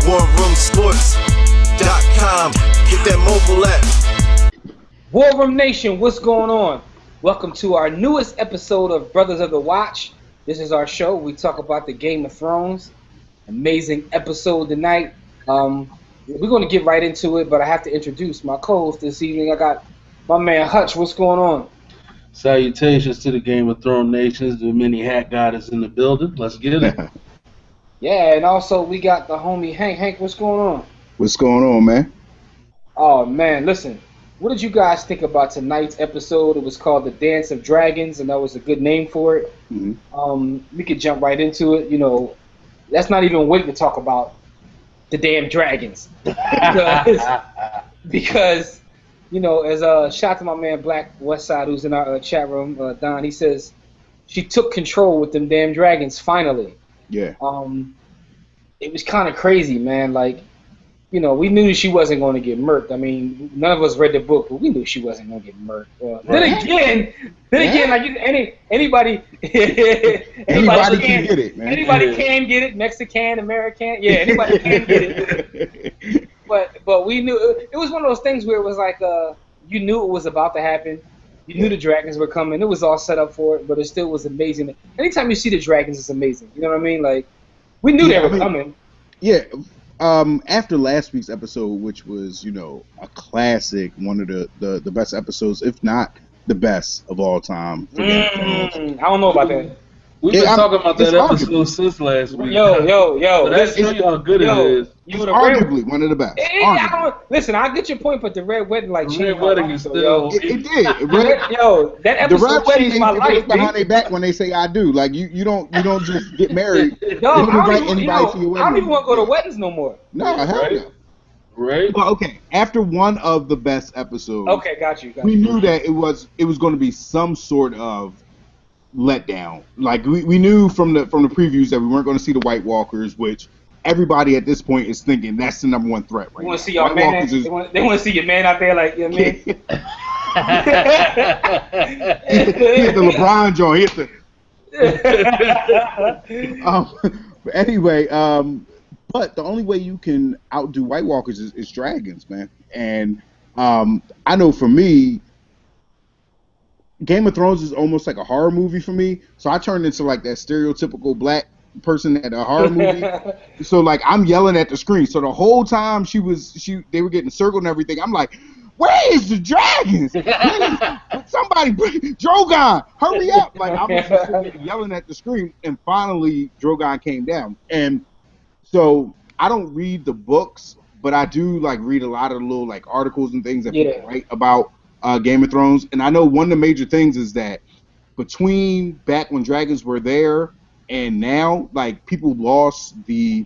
OneRoomSports.com. Get that mobile app. War Room Nation, what's going on? Welcome to our newest episode of Brothers of the Watch. This is our show. We talk about the Game of Thrones. Amazing episode tonight. We're going to get right into it, but I have to introduce my co-host this evening. I got my man Hutch. What's going on? Salutations to the Game of Thrones nations. The mini hat god is in the building. Let's get it. Yeah, and also we got the homie Hank. Hank, what's going on? What's going on, man? Oh, man, listen. What did you guys think about tonight's episode? It was called The Dance of Dragons, and that was a good name for it. Mm-hmm. We could jump right into it. You know, let's not even wait to talk about the damn dragons. because you know, as shout out to my man Black Westside, who's in our chat room, Don, he says she took control with them damn dragons finally. Yeah. It was kind of crazy, man. Like, you know, we knew she wasn't going to get murked. I mean, none of us read the book, but we knew she wasn't going to get murked. Then again, like anybody can get it, man. Anybody can get it. Mexican, American, yeah, anybody can get it. But we knew it was one of those things where it was like you knew it was about to happen. You knew the dragons were coming. It was all set up for it, but it still was amazing. Anytime you see the dragons, it's amazing. You know what I mean? Like, we knew they were coming. Yeah. After last week's episode, which was, you know, a classic, one of the best episodes, if not the best of all time. I don't know about that. We've been talking about that episode since last week. Yo. But that's really how good it is. It's arguably one of the best. Listen, I get your point, but the Red Wedding, like, the Red Wedding is still. It did. That episode changed my life. Behind their back when they say I do. Like, you don't just get married. I don't even want to go to weddings no more. No, hell no. Right. Well, okay. After one of the best episodes, okay, got you. We knew that it was going to be some sort of letdown. Like we knew from the previews that we weren't going to see the White Walkers, which everybody at this point is thinking that's the number one threat right now. Want to see your man? They want to see your man out there, like, you know what I mean? Hit the LeBron joint. But anyway, but the only way you can outdo White Walkers is dragons, man. And I know for me, Game of Thrones is almost like a horror movie for me. So I turned into like that stereotypical black person at a horror movie. So like I'm yelling at the screen. So the whole time they were getting circled and everything, I'm like, where is the dragons? Somebody, Drogon, hurry up! Like I'm just yelling at the screen, and finally Drogon came down. And so I don't read the books, but I do like read a lot of the little like articles and things that people write about Game of Thrones. And I know one of the major things is that between back when dragons were there and now, like, people lost the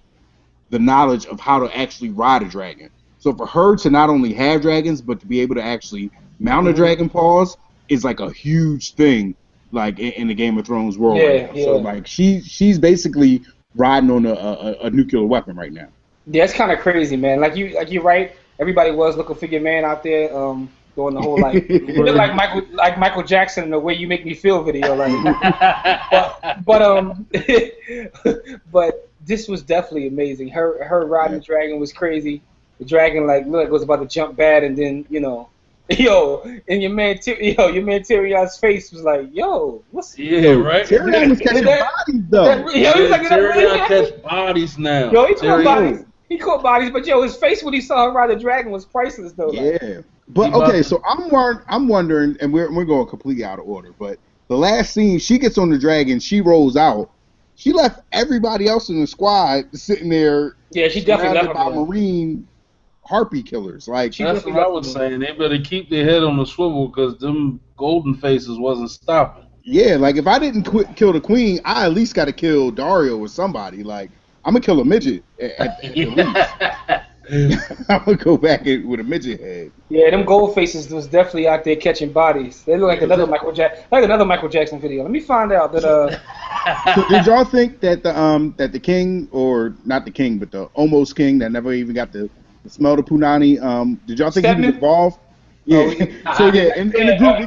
knowledge of how to actually ride a dragon. So for her to not only have dragons, but to be able to actually mount a dragon paws is like a huge thing, like in the Game of Thrones world right now. So like she's basically riding on a nuclear weapon right now. Yeah, it's kind of crazy, man. Like you're right. Everybody was looking for your man out there. Doing the whole like you look like Michael Jackson in the Way You Make Me Feel video, like. but this was definitely amazing. Her riding the dragon was crazy. The dragon like looked like it was about to jump bad, and then and your man Tyrion's face was like, what's right? Tyrion was catching bodies though. He was like, Tyrion catch bodies now. He caught bodies. He caught bodies, but his face when he saw her ride the dragon was priceless though. Yeah. But okay, so I'm wondering, and we're going completely out of order. But the last scene, she gets on the dragon, she rolls out. She left everybody else in the squad sitting there. Yeah, she definitely left by Marine harpy killers. Like that's what I was saying. They better keep their head on the swivel because them golden faces wasn't stopping. Yeah, like if I didn't kill the queen, I at least got to kill Dario or somebody. Like I'm gonna kill a midget at the least. I'm gonna go back with a midget head. Yeah, them gold faces was definitely out there catching bodies. They look like another Michael Jackson video. Let me find out that So did y'all think that the king, or not the king, but the almost king that never even got to smell the punani, did y'all think he was involved? Yeah. So yeah, in the group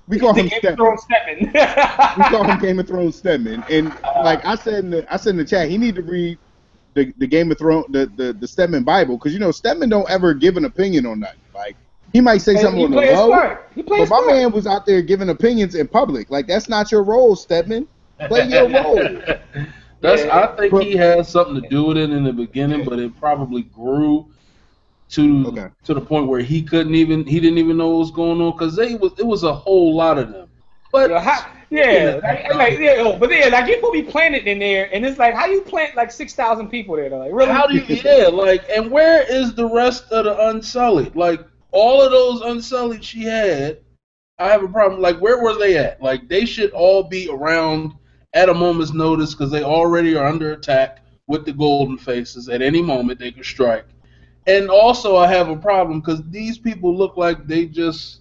we call him Stedman. We call him Game of Thrones Stedman. And like I said in the chat, he need to read the Game of Thrones, the Stedman Bible, because Stedman don't ever give an opinion on nothing. Like he might say something on the low, but my man was out there giving opinions in public. Like that's not your role, Stedman. Play your role. I think he had something to do with it in the beginning, but it probably grew to the point where he didn't even know what was going on because it was a whole lot of them. But but then like you put me planted in there, and it's like how you plant like 6,000 people there? Like really? How do you? And where is the rest of the Unsullied? Like all of those Unsullied she had, I have a problem. Like where were they at? Like they should all be around at a moment's notice because they already are under attack with the Golden Faces. At any moment they could strike. And also I have a problem because these people look like they just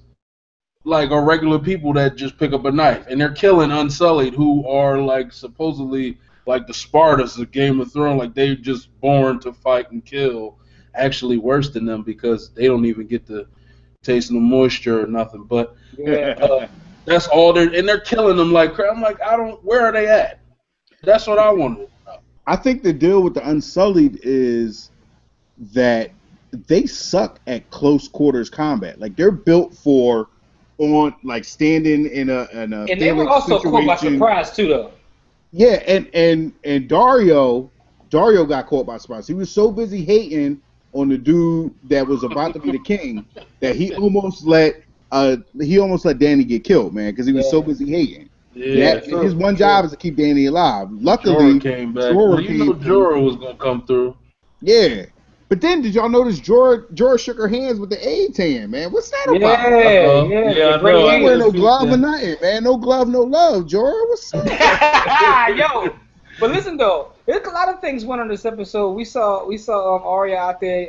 like are regular people that just pick up a knife. And they're killing Unsullied who are like supposedly like the Spartans of Game of Thrones. Like they're just born to fight and kill. Actually worse than them because they don't even get to taste no moisture or nothing. But that's all they're killing them like crap. I'm like, where are they at? That's what I wanted. I think the deal with the Unsullied is that they suck at close quarters combat. Like they're built for standing in a and they were also caught by surprise too, though. Yeah, and Dario got caught by surprise. He was so busy hating on the dude that was about to be the king that he almost let Danny get killed, man, because he was so busy hating. Yeah, his one job is to keep Danny alive. Luckily, Jorah came back. Jorah was gonna come through. Yeah, but then did y'all notice Jorah shook her hands with the A-10, man? What's that about? Yeah. He ain't wearing no glove or nothing, man. No glove, no love. Jorah, what's up? Yo, but listen though, there's a lot of things went on this episode. We saw Arya out there,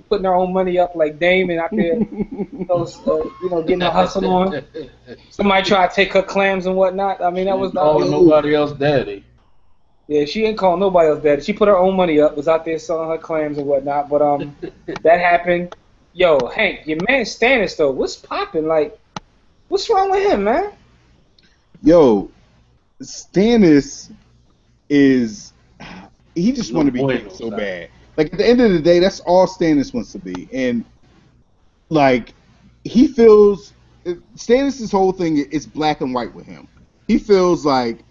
putting her own money up like Damon out there, getting her hustle on. Somebody tried to take her clams and whatnot. I mean, that was nobody else daddy. Yeah, she ain't calling nobody else daddy. She put her own money up, was out there selling her clams and whatnot. But that happened. Yo, Hank, your man Stannis though, what's popping? Like, what's wrong with him, man? Yo, Stannis he just want to be king so bad. Like at the end of the day, that's all Stannis wants to be, and like he feels Stannis' whole thing is black and white with him. He feels like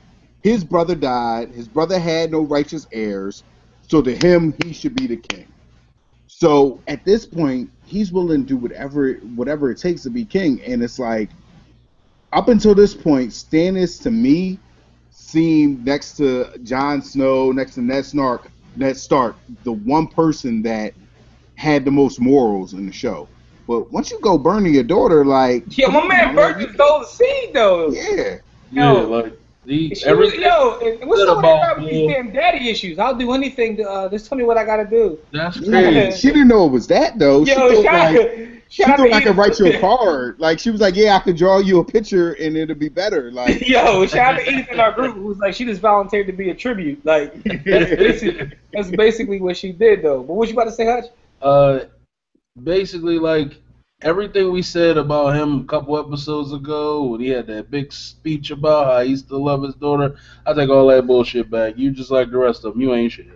his brother died, his brother had no righteous heirs, so to him he should be the king. So at this point, he's willing to do whatever it takes to be king, and it's like up until this point, Stannis to me seemed next to Jon Snow, next to Ned Stark, the one person that had the most morals in the show. But once you go burning your daughter, like my man Burton stole the seed though. Yeah. What's up about these damn daddy issues? I'll do anything to just tell me what I gotta do. That's crazy. She didn't know it was that though. She thought I could write you a card. Like she was like, yeah, I could draw you a picture and it'll be better. Like shout out to Edith in our group who's like she just volunteered to be a tribute. Like that's basically what she did though. But what you about to say, Hutch? Basically like everything we said about him a couple episodes ago when he had that big speech about how he still love his daughter, I take all that bullshit back. You just like the rest of them. You ain't shit.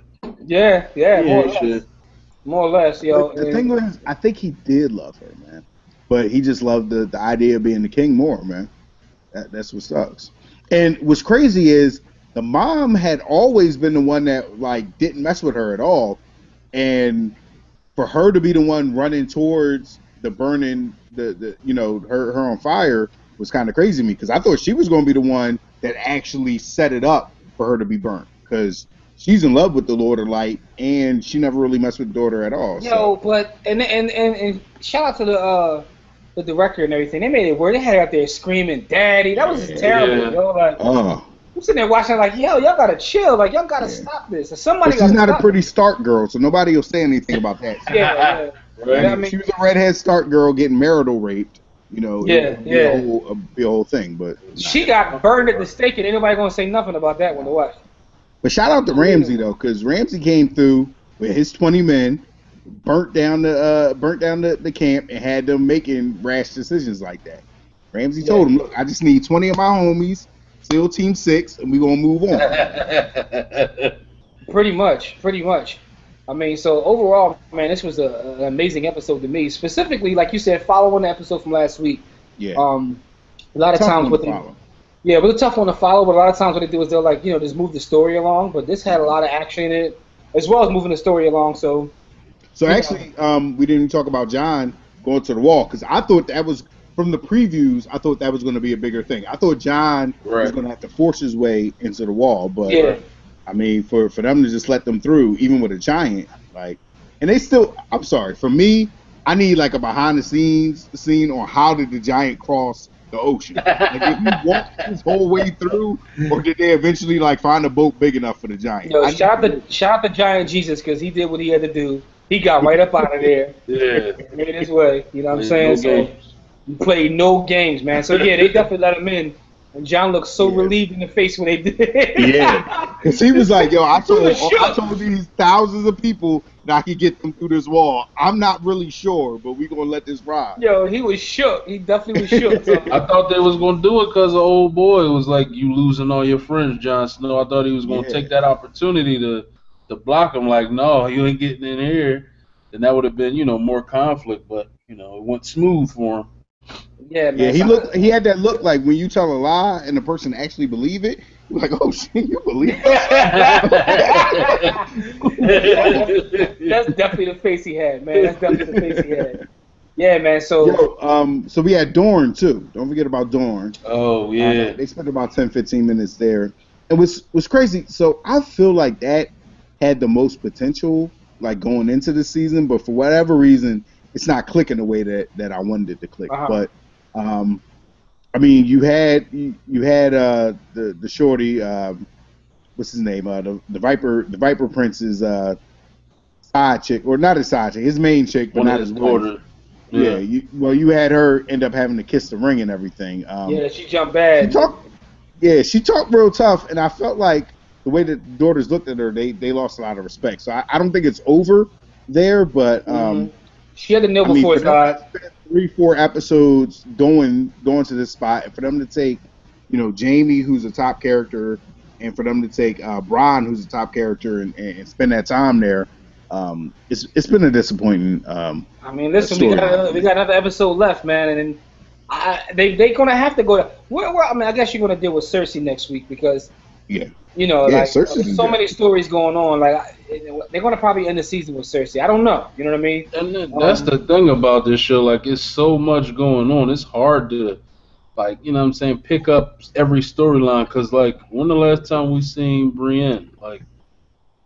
Yeah, more or less, yo. The thing was, I think he did love her, man. But he just loved the idea of being the king more, man. That's what sucks. And what's crazy is the mom had always been the one that like didn't mess with her at all. And for her to be the one running towards the burning, her on fire was kind of crazy to me because I thought she was going to be the one that actually set it up for her to be burnt because she's in love with the Lord of Light and she never really messed with the daughter at all. But and shout out to the director and everything. They made it where they had her out there screaming, "Daddy!" That was just terrible, yo. Like, I'm sitting there watching, like, yo, y'all gotta chill, like, y'all gotta stop this. She's not a pretty Stark girl, so nobody will say anything about that. Right. I mean, she was a redhead Stark girl getting marital raped. It'd be a whole thing. But she got burned at the stake, and ain't nobody gonna say nothing about that one to watch. But shout out to Ramsay though, because Ramsay came through with his 20 men, burnt down the camp, and had them making rash decisions like that. Ramsay told him, "Look, I just need 20 of my homies, still Team 6, and we gonna move on." Pretty much. I mean, so overall, man, this was an amazing episode to me. Specifically, like you said, following the episode from last week. Yeah. A lot of Tough times one what to they, follow. yeah, it was a tough one to follow, but a lot of times what they do is they'll like, just move the story along. But this had a lot of action in it, as well as moving the story along. So actually, we didn't even talk about John going to the wall because I thought that was from the previews. I thought that was going to be a bigger thing. I thought John was going to have to force his way into the wall, but I mean, for them to just let them through, even with a giant, like, and they still. I'm sorry, for me, I need like a behind the scenes scene on how did the giant cross the ocean. Like, did he walk his whole way through, or did they eventually like find a boat big enough for the giant? Shout out the giant Jesus because he did what he had to do. He got right up out of there. Yeah. Made his way. You know what I'm saying? No So he played no games, man. So yeah, they definitely let him in. And John looked so relieved in the face when they did. Yeah, because he was like, "Yo, I told these thousands of people that I could get them through this wall. I'm not really sure, but we gonna let this ride." Yo, he was shook. He definitely was shook. So. I thought they was gonna do it because of old boy. It was like you losing all your friends, Jon Snow. I thought he was gonna take that opportunity to block him. Like, no, you ain't getting in here. Then that would have been, more conflict. But it went smooth for him. Yeah, man. Yeah, he had that look like when you tell a lie and the person actually believe it. You're like, oh shit, you believe it? That's definitely the face he had, man. That's definitely the face he had. Yeah, man. So so we had Dorn too. Don't forget about Dorn. Oh yeah. They spent about 10-15 minutes there. And was crazy. So I feel like that had the most potential, like going into the season, but for whatever reason, it's not clicking the way that I wanted it to click. But I mean, you had the shorty, what's his name? The Viper Prince's side chick, or not his side chick, his main chick, but not his wife. Yeah. You had her end up having to kiss the ring and everything. She jumped bad. She talked real tough, and I felt like the way that the daughters looked at her, they lost a lot of respect. So I don't think it's over there, but she had the nil before his God. 3-4 episodes going to this spot, and for them to take, Jamie, who's a top character, and for them to take Bron, who's a top character, and spend that time there, it's been a disappointing. I mean, listen, we got another episode left, man, and they're gonna have to go. I mean, I guess you're gonna deal with Cersei next week because so many stories going on. Like they're gonna probably end the season with Cersei. I don't know. You know what I mean? And that's the thing about this show. Like, it's so much going on. It's hard to, like, pick up every storyline. Cause like, when the last time we seen Brienne? Like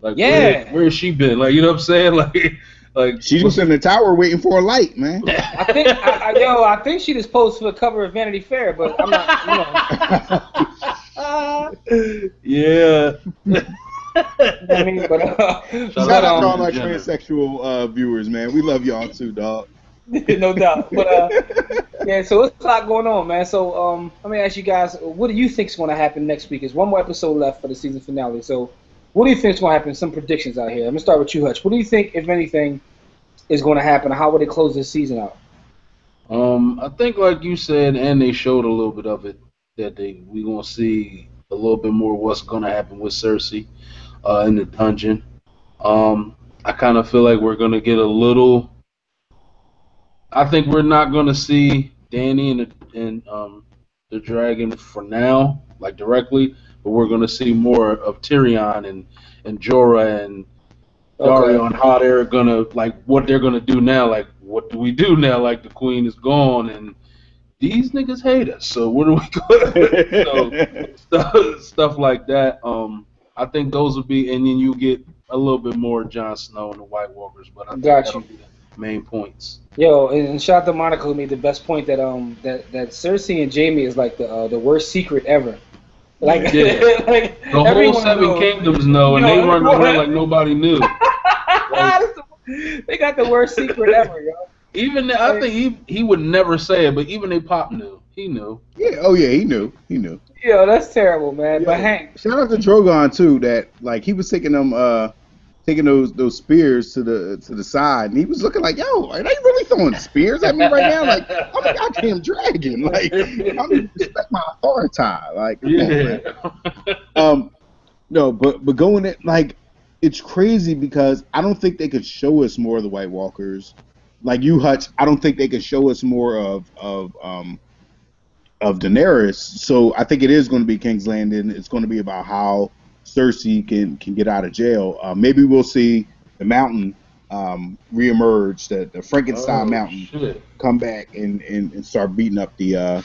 where has she been? Like, you know what I'm saying? Like she's just in the tower waiting for a light, man. I think she just posed for the cover of Vanity Fair, but I'm not. Yeah. I mean, shout out to all our transsexual viewers, man. We love y'all too, dog. No doubt. But so it's a lot going on, man. So let me ask you guys, what do you think is going to happen next week? There's one more episode left for the season finale. So what do you think is going to happen? Some predictions out here. I'm going to start with you, Hutch. What do you think, if anything, is going to happen? How will they close this season out? I think, like you said, and they showed a little bit of it, that we're going to see a little bit more of what's going to happen with Cersei in the dungeon. I kind of feel like we're going to get a little... I think we're not going to see Dany and the dragon for now, like directly, but we're going to see more of Tyrion and Jorah and Dario and how they're going to, like, what they're going to do now. Like, what do we do now? Like, the queen is gone and these niggas hate us, so what are we going to do? Stuff like that. I think those would be, and then you get a little bit more Jon Snow and the White Walkers, but I think that'll be the main points. Yo, and shout out to Monica who made the best point that that Cersei and Jaime is like the worst secret ever. Like, like the whole Seven Kingdoms know, and they run around like nobody knew. They got the worst secret ever, yo. Even I think he would never say it, but even they Pop knew. He knew. Yeah. Oh yeah, he knew. Yo, that's terrible, man. Yo, but Hank, shout out to Drogon too. That like he was taking them, taking those spears to the side, and he was looking like, yo, are they really throwing spears at me right now? Like, I'm a goddamn dragon. Like, I need to respect my authority. Like, come on, man. No, but going it like it's crazy because I don't think they could show us more of the White Walkers. Like you, Hutch, I don't think they could show us more of Daenerys. So I think it is going to be King's Landing. It's going to be about how Cersei can get out of jail. Maybe we'll see the Mountain reemerge, the Frankenstein Mountain come back and start beating up the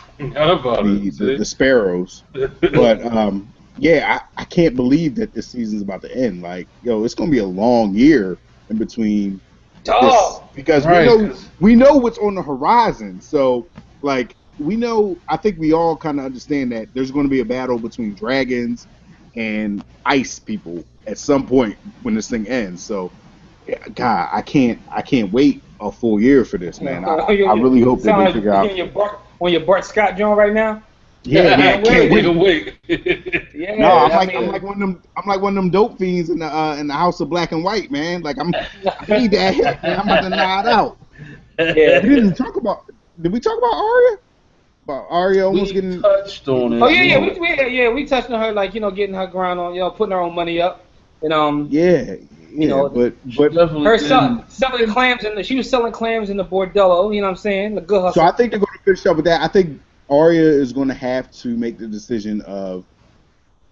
sparrows. But yeah, I can't believe that this season's about to end. Like, yo, it's going to be a long year in between. This, because we know what's on the horizon. So like. We know, I think we all kind of understand that there's going to be a battle between dragons and ice people at some point when this thing ends. So, God, I can't wait a full year for this, man. I really hope that they figure out. On your Bart Scott joint right now? Yeah, man, I can't wait. Yeah, no, I'm like one of them dope fiends in the House of Black and White, man. Like I need that hit, man. I'm about to nod out. Yeah. Did we talk about Arya? Arya almost getting touched on it. Oh yeah, we touched on her, like, you know, getting her ground on, you know, putting her own money up, and you know, but her selling clams she was selling clams in the bordello, you know what I'm saying, the good hustle. So I think they're going to finish up with that. I think Arya is going to have to make the decision of,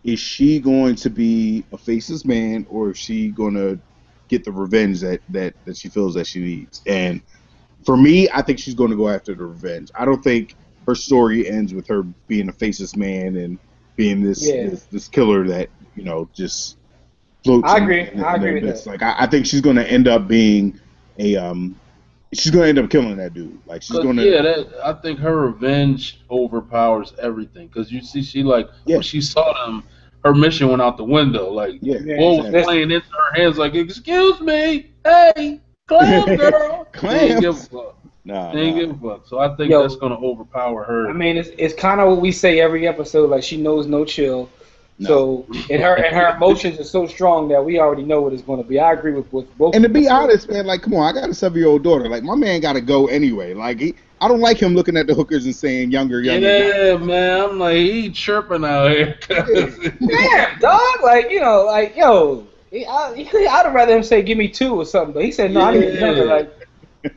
is she going to be a faceless man, or is she going to get the revenge that she feels that she needs? And for me, I think she's going to go after the revenge. I don't think her story ends with her being a faceless man and being this killer that, you know, just floats. I agree with that. Like I think she's going to end up being she's going to end up killing that dude. Like she's going to. I think her revenge overpowers everything, because you see, she when she saw them, her mission went out the window. Like what was playing into her hands? Like, excuse me, hey, clam girl. Clams. Ain't give a fuck. So I think that's gonna overpower her. I mean, it's kind of what we say every episode. Like, she knows no chill. No. So and her emotions are so strong that we already know what it's going to be. I agree with both. And to be honest, man, like, come on, I got a 7-year-old daughter. Like, my man got to go anyway. Like, I don't like him looking at the hookers and saying younger. Yeah, man, I'm like, he chirping out here. Damn, dog. Like, you know, like, yo, I'd rather him say give me 2 or something. But he said no, I need younger. Like.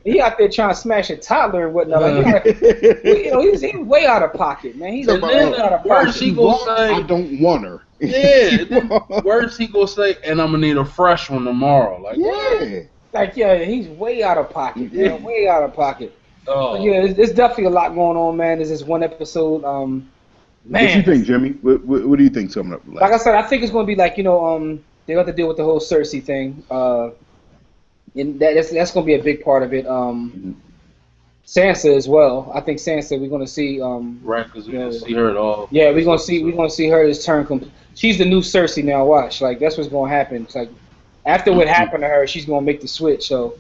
He out there trying to smash a toddler and whatnot. Like, you know, he's way out of pocket, man. He's way out of pocket. He gonna say, I don't want her. Yeah. Worse, he gonna say, and I'm gonna need a fresh one tomorrow. Like, yeah. Like, yeah, he's way out of pocket, man. Way out of pocket. Oh. But yeah, there's definitely a lot going on, man. There's this one episode. Man. What you think, Jimmy? What do you think's coming up? Like I said, I think it's gonna be like, you know, they have to deal with the whole Cersei thing. And that's going to be a big part of it. Sansa as well. I think Sansa, we're going to see. Right, because we didn't see her at all. Yeah, we're going to see her this turn. She's the new Cersei now. Watch, like, that's what's going to happen. It's like, after what happened to her, she's going to make the switch. So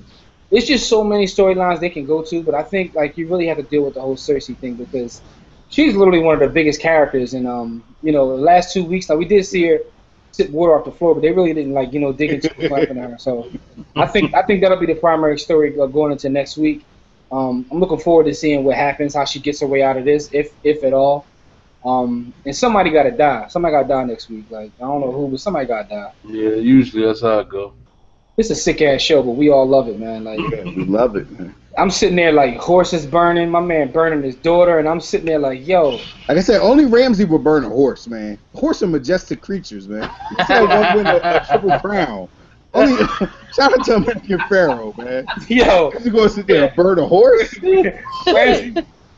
it's just so many storylines they can go to. But I think, like, you really have to deal with the whole Cersei thing, because she's literally one of the biggest characters. And you know, the last 2 weeks, we did see her sip water off the floor, but they really didn't, like, you know, dig into what happened to her. So I think that'll be the primary story going into next week. I'm looking forward to seeing what happens, how she gets her way out of this, if at all. And somebody got to die. Somebody got to die next week. Like, I don't know who, but somebody got to die. Yeah, usually that's how it go. It's a sick ass show, but we all love it, man. Like, we love it, man. I'm sitting there like horses burning, my man burning his daughter, and I'm sitting there like, yo. Like I said, only Ramsay would burn a horse, man. Horse are majestic creatures, man. He said one win a triple crown. Only shout out to American Pharoah, man. Yo, you gonna sit there and burn a horse?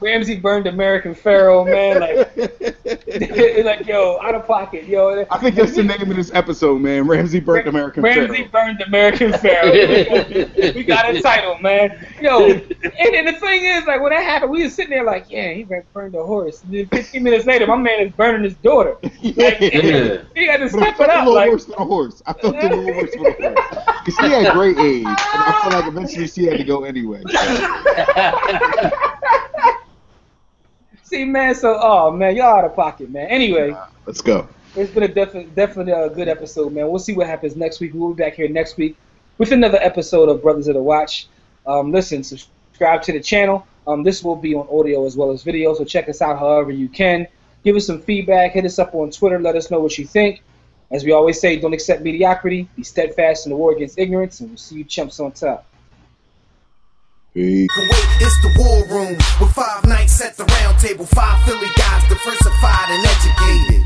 Ramsay burned American Pharoah, man. Like, yo, out of pocket, yo. I think that's the name of this episode, man. Ramsay burned American Pharoah. Ramsay burned American Pharoah. We got a title, man. Yo, and the thing is, like, when that happened, we was sitting there like, yeah, he burned a horse. And then 15 minutes later, my man is burning his daughter. Like, he had to step it up. Like, worse than a horse. I felt a little worse than a horse. Because she had great age, and I feel like eventually she had to go anyway. See, man, so, oh, man, y'all out of pocket, man. Anyway. Let's go. It's been a definitely a good episode, man. We'll see what happens next week. We'll be back here next week with another episode of Brothers of the Watch. Listen, subscribe to the channel. This will be on audio as well as video, so check us out however you can. Give us some feedback. Hit us up on Twitter. Let us know what you think. As we always say, don't accept mediocrity, be steadfast in the war against ignorance, and we'll see you chumps on top. Peace. Kuwait, it's the war room with 5 nights at the round table. 5 Philly guys diversified and educated.